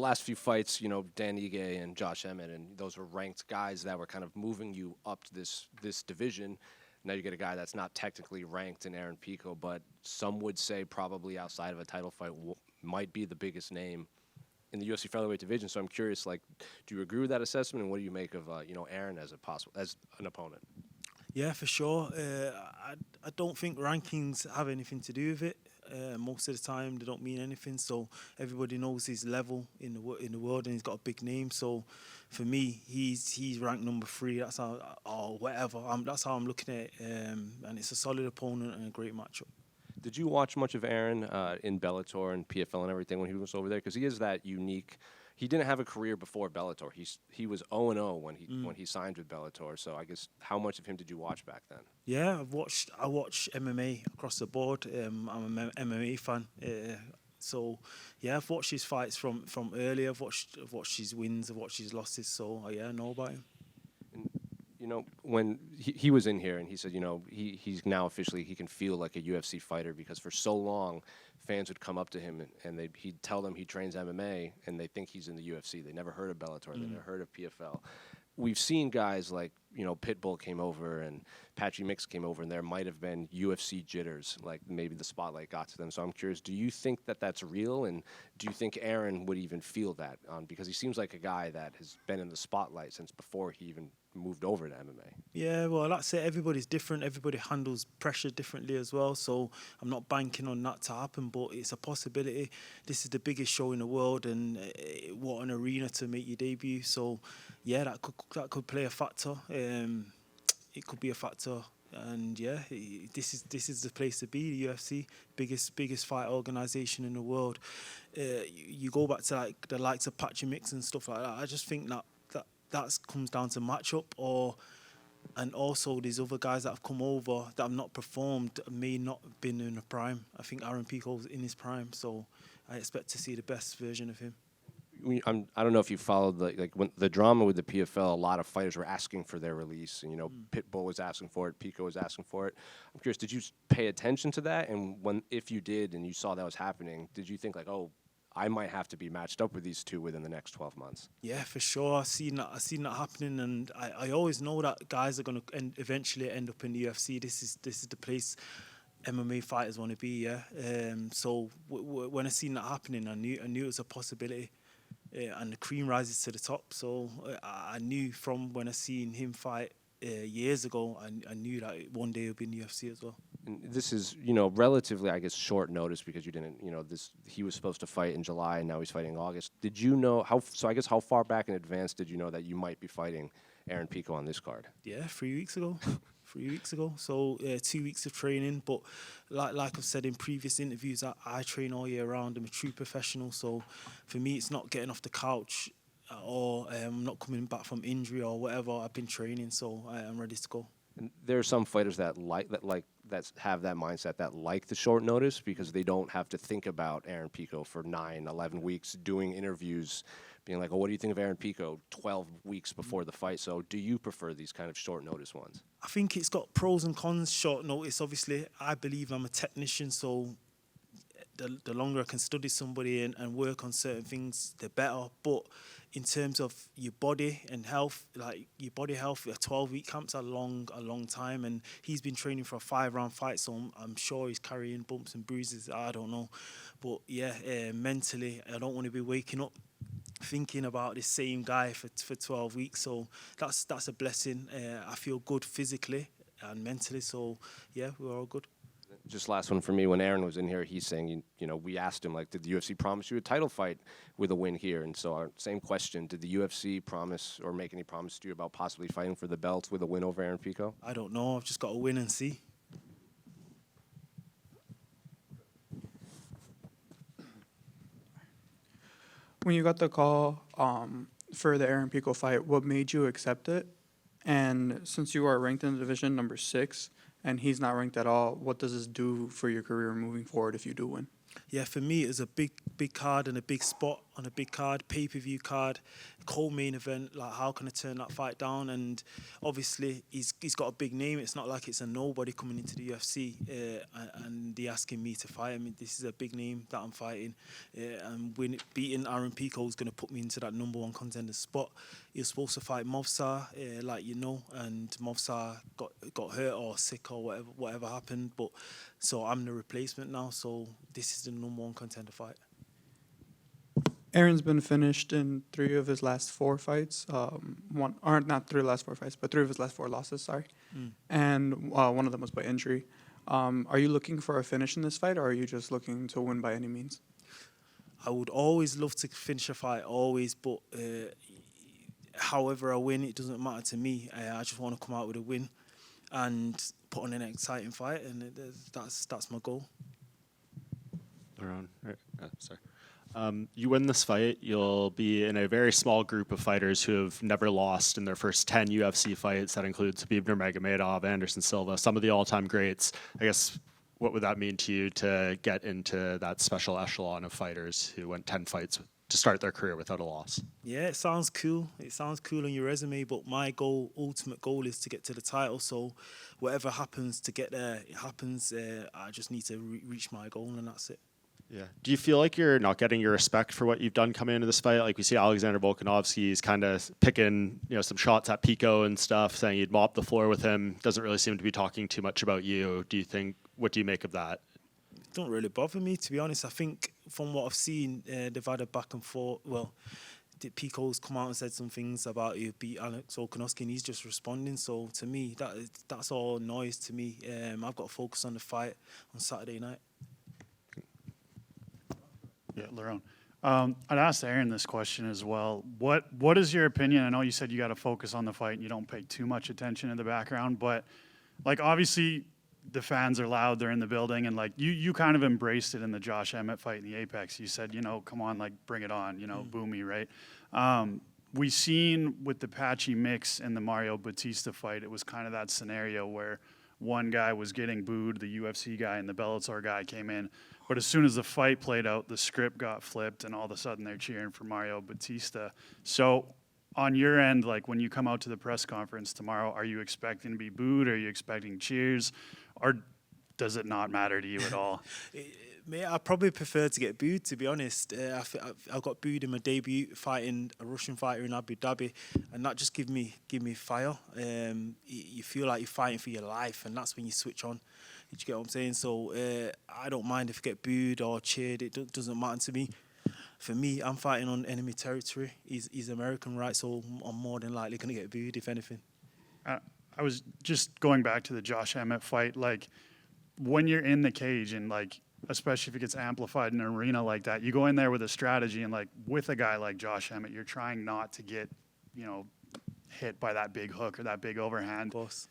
last few fights, you know, Dan Ige and Josh Emmett, and those were ranked guys that were kind of moving you up to this division. Now you get a guy that's not technically ranked in Aaron Pico, but some would say probably outside of a title fight might be the biggest name in the UFC featherweight division. So I'm curious, like, do you agree with that assessment, and what do you make of you know, Aaron as an opponent? Yeah, for sure. I don't think rankings have anything to do with it. Most of the time, they don't mean anything. So everybody knows his level in the world, and he's got a big name. So for me, he's ranked number 3. That's how, or whatever. That's how I'm looking at it. And it's a solid opponent and a great matchup. Did you watch much of Aaron in Bellator and PFL and everything when he was over there? Because he is that unique. He didn't have a career before Bellator. He was 0-0 when he signed with Bellator. So I guess how much of him did you watch back then? Yeah, I watch MMA across the board. I'm an MMA fan. So yeah, I've watched his fights from earlier. I've watched his wins. I've watched his losses. So yeah, I know about him. And, you know, when he was in here and he said, you know, he's now officially, he can feel like a UFC fighter, because for so long fans would come up to him and he'd tell them he trains MMA and they think he's in the UFC. They never heard of Bellator. They never heard of PFL. We've seen guys like, you know, Pitbull came over and Patchy Mix came over, and there might have been UFC jitters, like maybe the spotlight got to them. So I'm curious, do you think that that's real, and do you think Aaron would even feel that? Because he seems like a guy that has been in the spotlight since before he even moved over to MMA. Yeah, well, that's it. Everybody's different. Everybody handles pressure differently as well. So I'm not banking on that to happen, but it's a possibility. This is the biggest show in the world, and what an arena to make your debut. So yeah, that could play a factor. It could be a factor, and yeah, this is the place to be. The UFC, biggest fight organization in the world. You go back to like the likes of Patchy Mix and stuff like that. I just think that comes down to matchup, and also these other guys that have come over that have not performed may not have been in the prime. I think Aaron Pico's in his prime, so I expect to see the best version of him. I don't know if you followed when the drama with the PFL. A lot of fighters were asking for their release, and you know, Pitbull was asking for it, Pico was asking for it. I'm curious, did you pay attention to that? And if you did, and you saw that was happening, did you think like, oh, I might have to be matched up with these two within the next 12 months? Yeah, for sure. I've seen that happening, and I always know that guys are going to eventually end up in the UFC. This is the place MMA fighters want to be. Yeah. So when I seen that happening, I knew it was a possibility. And the cream rises to the top. So I knew from when I seen him fight years ago, I knew that one day he'll be in the UFC as well. And this is, you know, relatively, I guess, short notice, because you didn't, you know, he was supposed to fight in July and now he's fighting in August. Did you know I guess how far back in advance did you know that you might be fighting Aaron Pico on this card? Yeah, 3 weeks ago. 3 weeks ago. So 2 weeks of training. But like I've said in previous interviews, I train all year round. I'm a true professional. So for me, it's not getting off the couch or I'm not coming back from injury or whatever. I've been training, so I'm ready to go. And there are some fighters that have that mindset, that like the short notice, because they don't have to think about Aaron Pico for 9, 11 weeks doing interviews, being like, oh, what do you think of Aaron Pico 12 weeks before the fight? So do you prefer these kind of short notice ones? I think it's got pros and cons. Short notice, obviously. I believe I'm a technician, so the longer I can study somebody and work on certain things, the better. But in terms of your body and health, like your body health, a 12-week camp's a long time, and he's been training for a 5-round fight, so I'm sure he's carrying bumps and bruises. I don't know, but yeah, mentally, I don't want to be waking up thinking about this same guy for 12 weeks. So that's a blessing. I feel good physically and mentally. So yeah, we're all good. Just last one for me. When Aaron was in here, he's saying, you know, we asked him, like, did the UFC promise you a title fight with a win here? And so our same question, did the UFC promise or make any promise to you about possibly fighting for the belt with a win over Aaron Pico? I don't know. I've just got to win and see. When you got the call for the Aaron Pico fight, what made you accept it? And since you are ranked in the division number 6 and he's not ranked at all, what does this do for your career moving forward if you do win? Yeah, for me, it's a big card and a big spot. on a big card, pay-per-view card, co-main event. Like, how can I turn that fight down? And obviously, he's got a big name. It's not like it's a nobody coming into the UFC and they're asking me to fight him. This is a big name that I'm fighting. And beating Aaron Pico is going to put me into that number 1 contender spot. He was supposed to fight Movsar, like you know, and Movsar got hurt or sick or whatever happened. But so I'm the replacement now. So this is the number 1 contender fight. Aaron's been finished in 3 of his last 4 fights. Not 3 of the last 4 fights, but 3 of his last 4 losses, sorry. And one of them was by injury. Are you looking for a finish in this fight, or are you just looking to win by any means? I would always love to finish a fight, always, but however I win, it doesn't matter to me. I just want to come out with a win and put on an exciting fight, and that's my goal. Lerone, sorry. You win this fight, you'll be in a very small group of fighters who have never lost in their first 10 UFC fights. That includes Khabib Nurmagomedov, Anderson Silva, some of the all-time greats. I guess, what would that mean to you to get into that special echelon of fighters who went 10 fights to start their career without a loss? Yeah, it sounds cool. It sounds cool on your resume, but my ultimate goal is to get to the title. So whatever happens to get there, it happens. I just need to reach my goal, and that's it. Yeah. Do you feel like you're not getting your respect for what you've done coming into this fight? Like, we see Alexander Volkanovski is kind of picking, some shots at Pico and stuff, saying he'd mop the floor with him. Doesn't really seem to be talking too much about you. What do you make of that? It don't really bother me, to be honest. I think from what I've seen, they've had a back and forth. Well, Pico's come out and said some things about you beat Alex Volkanovski, and he's just responding. So to me, that's all noise to me. I've got to focus on the fight on Saturday night. Yeah, Lerone. I'd asked Aaron this question as well. What is your opinion? I know you said you got to focus on the fight and you don't pay too much attention in the background, but like, obviously the fans are loud, they're in the building, and like you kind of embraced it in the Josh Emmett fight in the Apex. You said, come on, like, bring it on, boo me, right? We seen with the Patchy mix and the Mario Batista fight, it was kind of that scenario where one guy was getting booed, the UFC guy, and the Bellator guy came in. But as soon as the fight played out, the script got flipped, and all of a sudden they're cheering for Mario Batista. So on your end, like, when you come out to the press conference tomorrow, are you expecting to be booed? Are you expecting cheers? Or does it not matter to you at all? I probably prefer to get booed, to be honest. I got booed in my debut fighting a Russian fighter in Abu Dhabi, and that just give me fire. You feel like you're fighting for your life, and that's when you switch on. You get what I'm saying? So I don't mind if I get booed or cheered. It doesn't matter to me. For me, I'm fighting on enemy territory. He's American, right? So I'm more than likely going to get booed, if anything. I was just going back to the Josh Emmett fight. Like, when you're in the cage and, like, especially if it gets amplified in an arena like that, you go in there with a strategy, and, like, with a guy like Josh Emmett, you're trying not to get, hit by that big hook or that big overhand. Of course.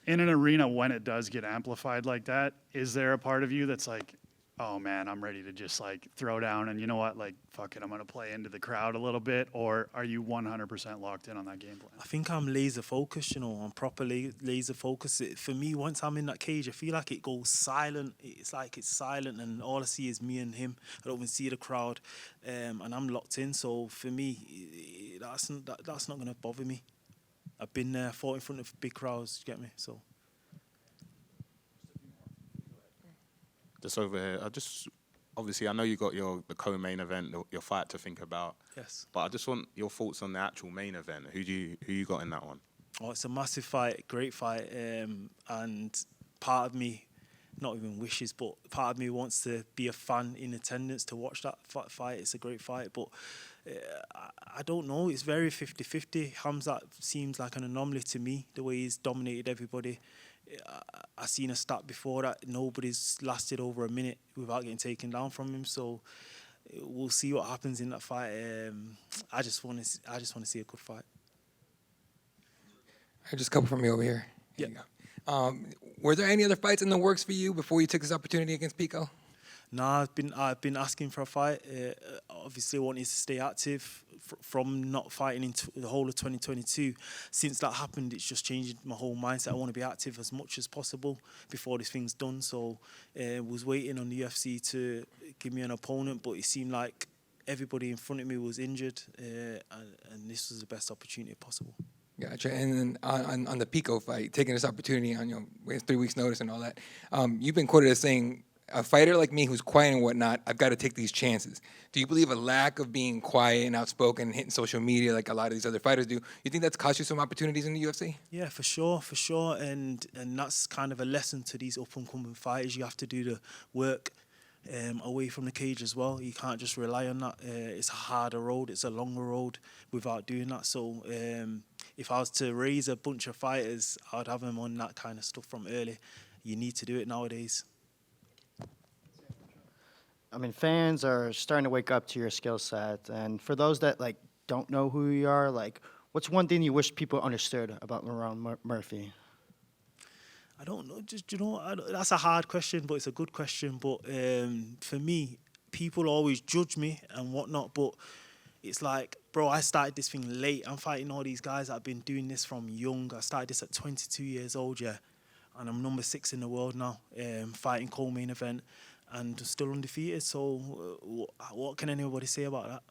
In an arena, when it does get amplified like that, is there a part of you that's like, oh man, I'm ready to just like throw down and, you know what, like, fuck it, I'm going to play into the crowd a little bit? Or are you 100% locked in on that game plan? I think I'm laser focused, I'm properly laser focused. For me, once I'm in that cage, I feel like it goes silent. It's like it's silent, and all I see is me and him. I don't even see the crowd, and I'm locked in. So for me, that's not going to bother me. I've been there, fought in front of big crowds, you get me? So. Just over here, obviously, I know you got the co-main event, your fight to think about. Yes. But I just want your thoughts on the actual main event. Who you got in that one? Oh, it's a massive fight, great fight, and part of me, not even wishes, but part of me wants to be a fan in attendance to watch that fight. It's a great fight, but I don't know. It's very 50-50. Hamzat seems like an anomaly to me, the way he's dominated everybody. I seen a stat before that nobody's lasted over a minute without getting taken down from him. So we'll see what happens in that fight. I just want to see a good fight. Just a couple from me over here. Yeah. Were there any other fights in the works for you before you took this opportunity against Pico? No, I've been asking for a fight. Obviously, I wanted to stay active from not fighting in the whole of 2022. Since that happened, it's just changed my whole mindset. I want to be active as much as possible before this thing's done. So, was waiting on the UFC to give me an opponent, but it seemed like everybody in front of me was injured, and this was the best opportunity possible. Gotcha. And then on the Pico fight, taking this opportunity on with 3 weeks' notice and all that, you've been quoted as saying, "A fighter like me who's quiet and whatnot, I've got to take these chances." Do you believe a lack of being quiet and outspoken and hitting social media like a lot of these other fighters do, you think that's cost you some opportunities in the UFC? Yeah, for sure, and that's kind of a lesson to these up and coming fighters. You have to do the work away from the cage as well. You can't just rely on that. It's a harder road, it's a longer road without doing that. So if I was to raise a bunch of fighters, I'd have them on that kind of stuff from early. You need to do it nowadays. I mean, fans are starting to wake up to your skill set, and for those that like don't know who you are, like, what's one thing you wish people understood about Lerone Murphy? I don't know. Just that's a hard question, but it's a good question. But for me, people always judge me and whatnot. But it's like, bro, I started this thing late. I'm fighting all these guys that have been doing this from young. I started this at 22 years old, yeah, and I'm number 6 in the world now, fighting co-main event, and still undefeated. So what can anybody say about that?